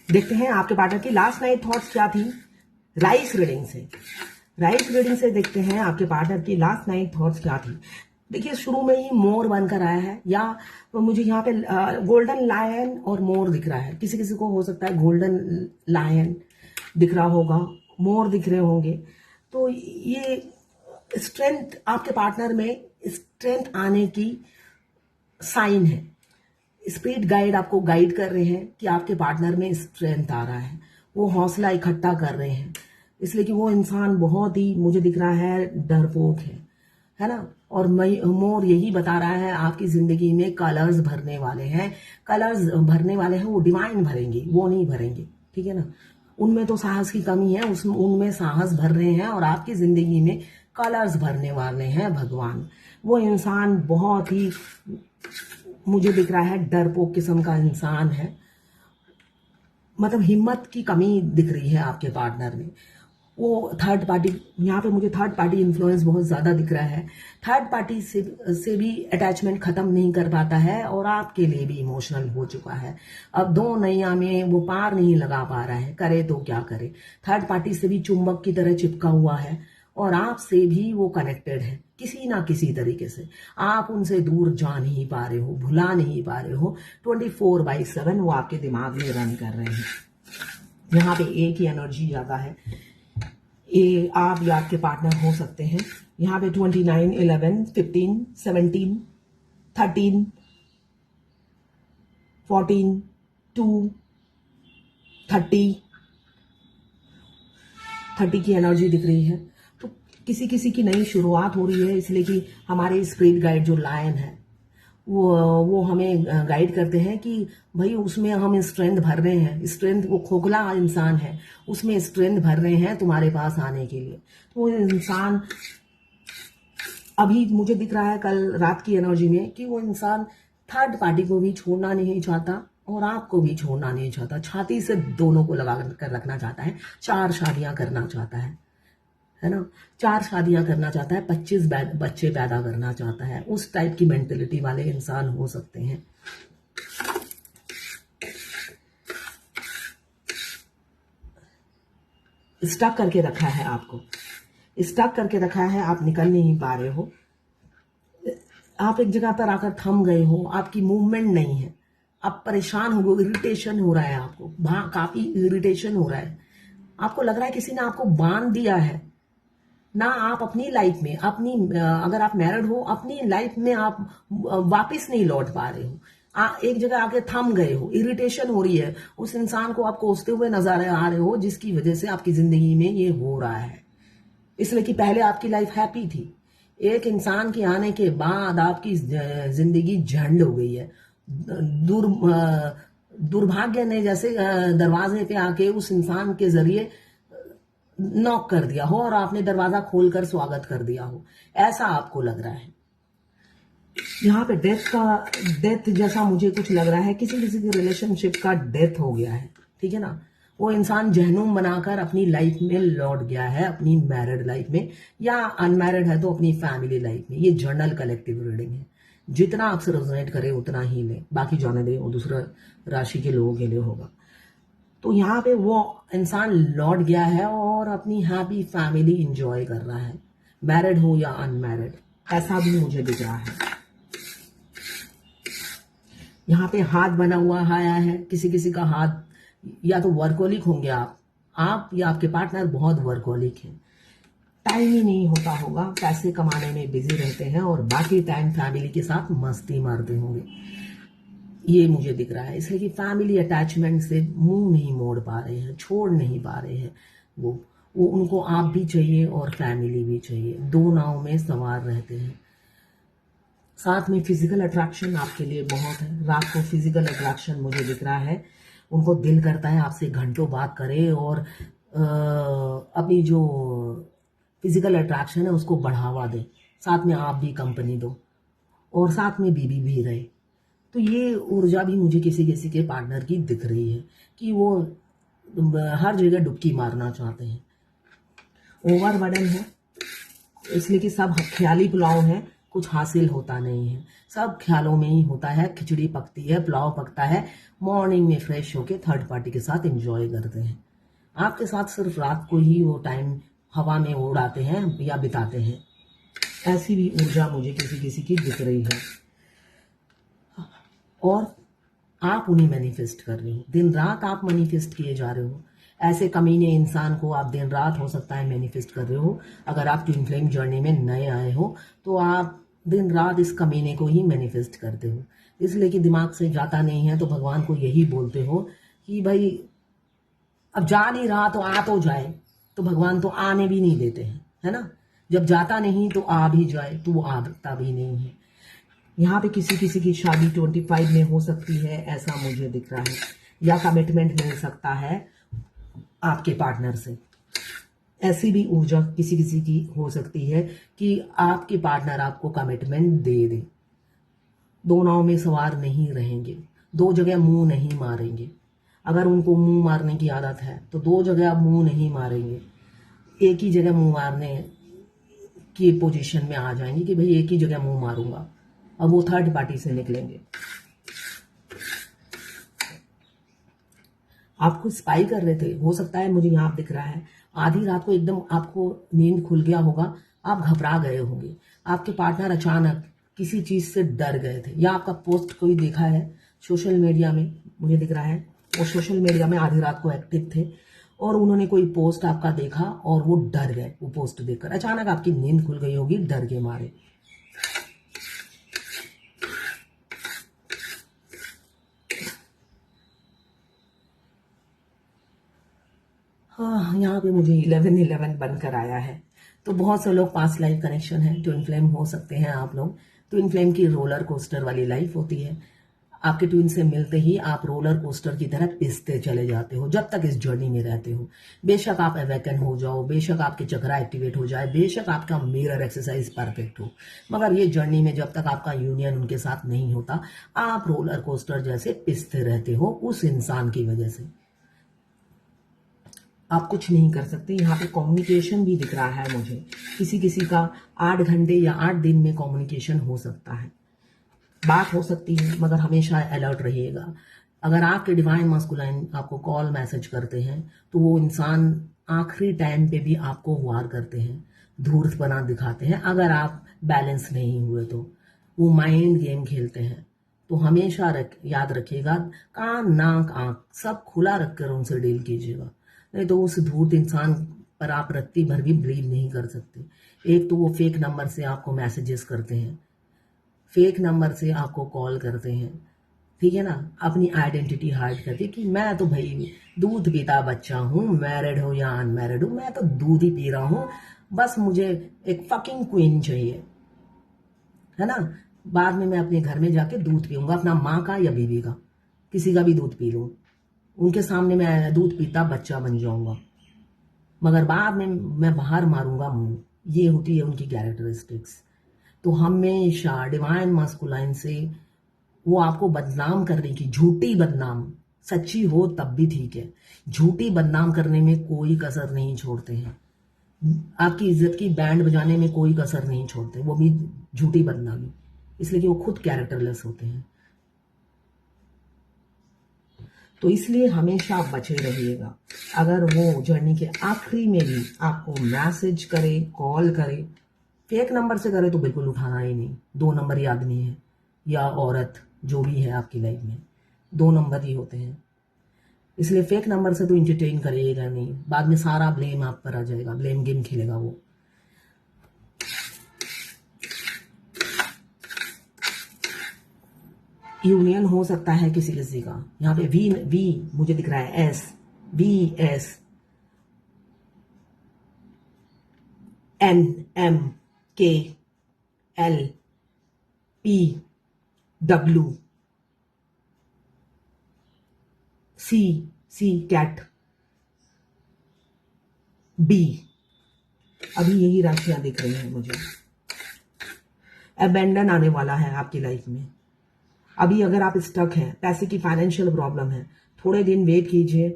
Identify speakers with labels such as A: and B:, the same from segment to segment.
A: देखते हैं आपके पार्टनर की लास्ट नाइट थॉट्स क्या थी राइस रीडिंग से। राइस रीडिंग से देखते हैं आपके पार्टनर की लास्ट नाइट थॉट्स क्या थी। देखिए शुरू में ही मोर बनकर आया है, या मुझे यहाँ पे गोल्डन लायन और मोर दिख रहा है। किसी किसी को हो सकता है गोल्डन लायन दिख रहा होगा, मोर दिख रहे होंगे। तो ये स्ट्रेंथ, आपके पार्टनर में स्ट्रेंथ आने की साइन है। स्पिरिट गाइड आपको गाइड कर रहे हैं कि आपके पार्टनर में स्ट्रेंथ आ रहा है, वो हौसला इकट्ठा कर रहे हैं, इसलिए कि वो इंसान बहुत ही मुझे दिख रहा है डरपोक है ना। और मोर यही बता रहा है आपकी जिंदगी में कलर्स भरने वाले हैं, कलर्स भरने वाले हैं, वो डिवाइन भरेंगे, वो नहीं भरेंगे, ठीक है ना। उनमें तो साहस की कमी है, उनमें साहस भर रहे हैं और आपकी जिंदगी में कलर्स भरने वाले हैं भगवान। वो इंसान बहुत ही मुझे दिख रहा है डरपोक किस्म का इंसान है, मतलब हिम्मत की कमी दिख रही है आपके पार्टनर में। वो थर्ड पार्टी, यहाँ पे मुझे थर्ड पार्टी इन्फ्लुएंस बहुत ज़्यादा दिख रहा है। थर्ड पार्टी से भी अटैचमेंट ख़त्म नहीं कर पाता है और आपके लिए भी इमोशनल हो चुका है। अब दो नैया में वो पार नहीं लगा पा रहा है, करे तो क्या करे। थर्ड पार्टी से भी चुंबक की तरह चिपका हुआ है और आपसे भी वो कनेक्टेड है किसी ना किसी तरीके से। आप उनसे दूर जा नहीं पा रहे हो, भुला नहीं पा रहे हो। 24/7 वो आपके दिमाग में रन कर रहे हैं। यहाँ पे एक ही एनर्जी ज़्यादा है, ये आप या आपके पार्टनर हो सकते हैं। यहाँ पे 29, 11, 15, 17, 13, 14, 2, 30 की एनर्जी दिख रही है। तो किसी किसी की नई शुरुआत हो रही है, इसलिए कि हमारे स्पिरिट गाइड जो लायन है वो हमें गाइड करते हैं कि भाई उसमें हम स्ट्रेंथ भर रहे हैं। स्ट्रेंथ, वो खोखला इंसान है, उसमें स्ट्रेंथ भर रहे हैं तुम्हारे पास आने के लिए। तो वो इंसान अभी मुझे दिख रहा है कल रात की एनर्जी में कि वो इंसान थर्ड पार्टी को भी छोड़ना नहीं चाहता और आपको भी छोड़ना नहीं चाहता। छाती से दोनों को लगा कर रखना चाहता है, 4 शादियां करना चाहता है ना। 4 शादियां करना चाहता है, 25 बच्चे पैदा करना चाहता है। उस टाइप की मेंटेलिटी वाले इंसान हो सकते हैं। स्टक करके रखा है आपको, स्टक करके रखा है, आप निकल नहीं पा रहे हो। आप एक जगह पर आकर थम गए हो, आपकी मूवमेंट नहीं है, आप परेशान हो गए, इरिटेशन हो रहा है आपको, काफी इरिटेशन हो रहा है। आपको लग रहा है किसी ने आपको बांध दिया है ना। आप अपनी लाइफ में, अगर आप मैरिड हो, अपनी लाइफ में आप वापस नहीं लौट पा रहे हो। एक जगह आके थम गए हो, इरिटेशन हो रही है, उस इंसान को आप कोसते हुए नजर आ रहे हो, जिसकी वजह से आपकी जिंदगी में ये हो रहा है। इसलिए कि पहले आपकी लाइफ हैप्पी थी, एक इंसान के आने के बाद आपकी जिंदगी झंड हो गई है। दुर्भाग्य ने जैसे दरवाजे पे आके उस इंसान के जरिए नॉक कर दिया हो और आपने दरवाजा खोलकर स्वागत कर दिया हो, ऐसा आपको लग रहा है। यहाँ पे डेथ जैसा मुझे कुछ लग रहा है, किसी किसी के रिलेशनशिप का डेथ हो गया है, ठीक है ना। वो इंसान जहनुम बनाकर अपनी लाइफ में लौट गया है, अपनी मैरिड लाइफ में, या अनमैरिड है तो अपनी फैमिली लाइफ में। ये जर्नल कलेक्टिव रीडिंग है, जितना आपसे रेजोनेट करे उतना ही ले, बाकी जाने दे, वो दूसरा राशि के लोगों के लिए होगा। तो यहाँ पे वो इंसान लौट गया है और अपनी हैप्पी फैमिली एंजॉय कर रहा है, मैरिड हो या अनमैरिड, ऐसा भी मुझे दिख रहा है। यहाँ पे हाथ बना हुआ आया है, किसी किसी का हाथ, या तो वर्कोलिक होंगे आप या आपके पार्टनर बहुत वर्कोलिक है। टाइम ही नहीं होता होगा, पैसे कमाने में बिजी रहते हैं और बाकी टाइम फैमिली के साथ मस्ती मारते होंगे, ये मुझे दिख रहा है। इसलिए कि फैमिली अटैचमेंट से मुंह नहीं मोड़ पा रहे हैं, छोड़ नहीं पा रहे हैं। वो उनको आप भी चाहिए और फैमिली भी चाहिए, दो नाव में सवार रहते हैं। साथ में फिजिकल अट्रैक्शन आपके लिए बहुत है, रात को फिजिकल अट्रैक्शन मुझे दिख रहा है। उनको दिल करता है आपसे घंटों बात करे और अपनी जो फिजिकल अट्रैक्शन है उसको बढ़ावा दे, साथ में आप भी कंपनी दो और साथ में बीबी भी रहे। तो ये ऊर्जा भी मुझे किसी किसी के पार्टनर की दिख रही है कि वो हर जगह डुबकी मारना चाहते हैं। ओवरबर्डन है, इसलिए कि सब ख्याली पुलाव है, कुछ हासिल होता नहीं है, सब ख्यालों में ही होता है। खिचड़ी पकती है, पुलाव पकता है, मॉर्निंग में फ्रेश होके थर्ड पार्टी के साथ एंजॉय करते हैं। आपके साथ सिर्फ रात को ही वो टाइम हवा में उड़ाते हैं या बिताते हैं। ऐसी भी ऊर्जा मुझे किसी किसी की दिख रही है, और आप उन्हें मैनिफेस्ट कर रहे हो। दिन रात आप मैनिफेस्ट किए जा रहे हो। ऐसे कमीने इंसान को आप दिन रात हो सकता है मैनिफेस्ट कर रहे हो। अगर आप ट्विन फ्लेम जर्नी में नए आए हो तो आप दिन रात इस कमीने को ही मैनिफेस्ट करते हो, इसलिए कि दिमाग से जाता नहीं है। तो भगवान को यही बोलते हो कि भाई अब जा नहीं रहा तो आ तो जाए। तो भगवान तो आने भी नहीं देते हैं, है ना। जब जाता नहीं तो आ भी जाए, तो वो आता भी नहीं है। यहाँ पे किसी किसी की शादी 25 में हो सकती है, ऐसा मुझे दिख रहा है, या कमिटमेंट मिल सकता है आपके पार्टनर से। ऐसी भी ऊर्जा किसी किसी की हो सकती है कि आपके पार्टनर आपको कमिटमेंट दे दे। दो नाव में सवार नहीं रहेंगे, दो जगह मुंह नहीं मारेंगे। अगर उनको मुंह मारने की आदत है तो दो जगह आप मुंह नहीं मारेंगे, एक ही जगह मुंह मारने की पोजीशन में आ जाएंगे कि भाई एक ही जगह मुंह मारूंगा। अब वो थर्ड पार्टी से निकलेंगे। आपको स्पाई कर रहे थे, हो सकता है, मुझे यहाँ दिख रहा है आधी रात को एकदम आपको नींद खुल गया होगा, आप घबरा गए होंगे। आपके पार्टनर अचानक किसी चीज से डर गए थे, या आपका पोस्ट कोई देखा है सोशल मीडिया में, मुझे दिख रहा है वो सोशल मीडिया में आधी रात को एक्टिव थे और उन्होंने कोई पोस्ट आपका देखा और वो डर गए। वो पोस्ट देखकर अचानक आपकी नींद खुल गई होगी डर के मारे। हाँ, यहाँ पे मुझे 11-11 बनकर आया है। तो बहुत से लोग पास्ट लाइफ कनेक्शन है, ट्विन फ्लेम हो सकते हैं आप लोग। ट्विन फ्लेम की रोलर कोस्टर वाली लाइफ होती है। आपके ट्विन से मिलते ही आप रोलर कोस्टर की तरह पिसते चले जाते हो जब तक इस जर्नी में रहते हो। बेशक आप अवेकन हो जाओ, बेशक आपके चक्रा एक्टिवेट हो जाए, बेशक आपका मिरर एक्सरसाइज परफेक्ट हो, मगर ये जर्नी में जब तक आपका यूनियन उनके साथ नहीं होता, आप रोलर कोस्टर जैसे पिसते रहते हो उस इंसान की वजह से। आप कुछ नहीं कर सकते। यहाँ पे कम्युनिकेशन भी दिख रहा है मुझे, किसी किसी का 8 घंटे या 8 दिन में कम्युनिकेशन हो सकता है, बात हो सकती है, मगर हमेशा अलर्ट रहिएगा। अगर आपके डिवाइन मास्कुलाइन आपको कॉल मैसेज करते हैं तो वो इंसान आखिरी टाइम पे भी आपको वार करते हैं, धूर्त बना दिखाते हैं। अगर आप बैलेंस नहीं हुए तो वो माइंड गेम खेलते हैं। तो हमेशा याद रखिएगा, कान नाक आंख सब खुला रखकर उनसे डील कीजिएगा, नहीं तो उस धूर्त इंसान पर आप रत्ती भर भी ब्रीव नहीं कर सकते। एक तो वो फेक नंबर से आपको मैसेजेस करते हैं, फेक नंबर से आपको कॉल करते हैं, ठीक है ना, अपनी आइडेंटिटी हाइड करते कि मैं तो भाई दूध पीता बच्चा हूँ, मैरिड हो या अनमैरिड हूँ, मैं तो दूध ही पी रहा हूँ, बस मुझे एक फकिंग क्वीन चाहिए, है ना। बाद में मैं अपने घर में जाके दूध पीऊंगा, अपना माँ का या बीवी का, किसी का भी दूध पी लूँ, उनके सामने मैं दूध पीता बच्चा बन जाऊंगा, मगर बाद में मैं बाहर मारूंगा मुंह। ये होती है उनकी कैरेक्टरिस्टिक्स। तो हमेशा डिवाइन मास्कुलाइन से वो आपको बदनाम करने की, झूठी बदनाम, सच्ची हो तब भी ठीक है, झूठी बदनाम करने में कोई कसर नहीं छोड़ते हैं। आपकी इज्जत की बैंड बजाने में कोई कसर नहीं छोड़ते, वो भी झूठी बदनामी, इसलिए कि वो खुद कैरेक्टरलेस होते हैं। तो इसलिए हमेशा आप बचे रहिएगा। अगर वो जर्नी के आखिरी में भी आपको मैसेज करे, कॉल करे, फेक नंबर से करे तो बिल्कुल उठाना ही नहीं। 2 नंबर आदमी है या औरत, जो भी है आपकी लाइफ में 2 नंबर ही होते हैं, इसलिए फेक नंबर से तो इंटरटेन करिएगा नहीं। बाद में सारा ब्लेम आप पर आ जाएगा, ब्लेम गेम खेलेगा वो। यूनियन हो सकता है किसी किसी का। यहाँ पे वी मुझे दिख रहा है, VS NMKLPWC कैट B। अभी यही राशियां दिख रही हैं मुझे। अबेंडन आने वाला है आपकी लाइफ में। अभी अगर आप स्टक हैं, पैसे की फाइनेंशियल प्रॉब्लम है, थोड़े दिन वेट कीजिए।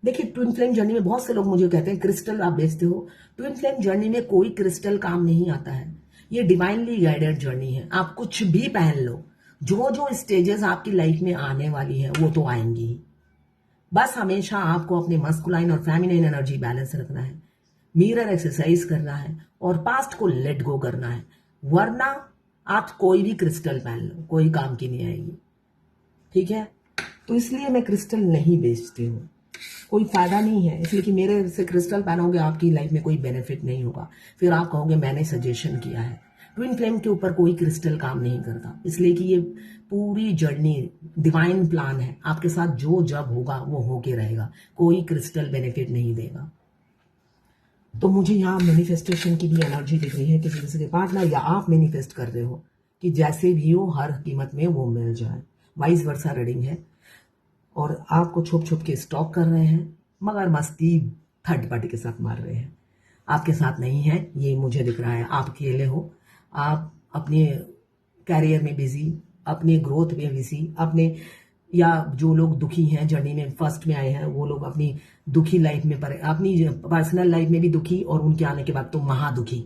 A: देखिए, ट्विन फ्लेम जर्नी में बहुत से लोग मुझे कहते हैं क्रिस्टल आप बेचते हो। ट्विन फ्लेम जर्नी में कोई क्रिस्टल काम नहीं आता है। ये डिवाइनली गाइडेड जर्नी है। आप कुछ भी पहन लो, जो जो स्टेजेस आपकी लाइफ में आने वाली है वो तो आएंगी ही। बस हमेशा आपको अपने मस्कुलाइन और फेमिनाइन एनर्जी बैलेंस रखना है, मिरर एक्सरसाइज करना है और पास्ट को लेट गो करना है, वरना आप कोई भी क्रिस्टल पहन लो, कोई काम की नहीं आएगी। ठीक है, तो इसलिए मैं क्रिस्टल नहीं बेचती हूँ, कोई फायदा नहीं है, इसलिए कि मेरे से क्रिस्टल पहनोगे आपकी लाइफ में कोई बेनिफिट नहीं होगा, फिर आप कहोगे मैंने सजेशन किया है। ट्विन फ्लेम के ऊपर कोई क्रिस्टल काम नहीं करता, इसलिए कि ये पूरी जर्नी डिवाइन प्लान है। आपके साथ जो जब होगा वो होके रहेगा, कोई क्रिस्टल बेनिफिट नहीं देगा। तो मुझे यहाँ मैनिफेस्टेशन की भी एनर्जी दिख रही है कि किसी के पार्टनर या आप मैनिफेस्ट कर रहे हो कि जैसे भी हो हर कीमत में वो मिल जाए। वाइस वर्सा रीडिंग है और आपको छुप छुप के स्टॉक कर रहे हैं, मगर मस्ती थर्ड पार्टी के साथ मार रहे हैं, आपके साथ नहीं है, ये मुझे दिख रहा है। आप अकेले हो, आप अपने कैरियर में बिजी, अपने ग्रोथ में बिजी, अपने या जो लोग दुखी हैं जर्नी में फर्स्ट में आए हैं वो लोग अपनी दुखी लाइफ में अपनी पर्सनल लाइफ में भी दुखी और उनके आने के बाद तो महादुखी।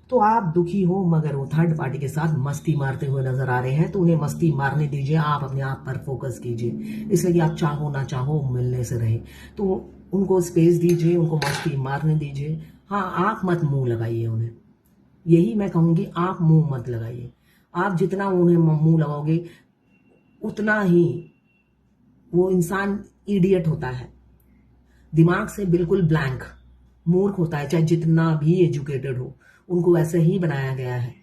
A: तो आप दुखी हो मगर वो थर्ड पार्टी के साथ मस्ती मारते हुए नजर आ रहे हैं, तो उन्हें मस्ती मारने दीजिए, आप अपने आप पर फोकस कीजिए। इसलिए कि आप चाहो ना चाहो मिलने से रहे, तो उनको स्पेस दीजिए, उनको मस्ती मारने दीजिए। हाँ, आंख मत मुंह लगाइए उन्हें, यही मैं कहूंगी, आप मुंह मत लगाइए। आप जितना उन्हें मुंह लगाओगे उतना ही वो इंसान इडियट होता है, दिमाग से बिल्कुल ब्लैंक, मूर्ख होता है, चाहे जितना भी एजुकेटेड हो, उनको ऐसे ही बनाया गया है।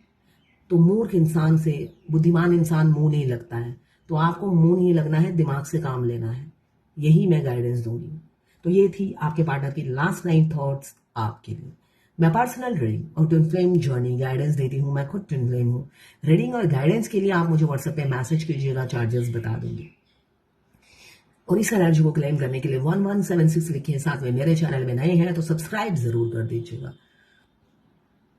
A: तो मूर्ख इंसान से बुद्धिमान इंसान मुंह नहीं लगता है, तो आपको मुंह नहीं लगना है, दिमाग से काम लेना है, यही मैं गाइडेंस दूंगी। तो ये थी आपके पार्टनर की लास्ट 9 थॉट्स आपके लिए। मैं पर्सनल रीडिंग और ट्विन फ्लेम जर्नी गाइडेंस देती हूँ, मैं खुद ट्विन फ्लेम हूँ। रीडिंग और गाइडेंस के लिए आप मुझे व्हाट्सएप पे मैसेज कीजिएगा, चार्जेस बता दूंगी। और इस एनर्जी को क्लेम करने के लिए 1176 लिखिए, साथ में मेरे चैनल में नए हैं तो सब्सक्राइब जरूर कर दीजिएगा।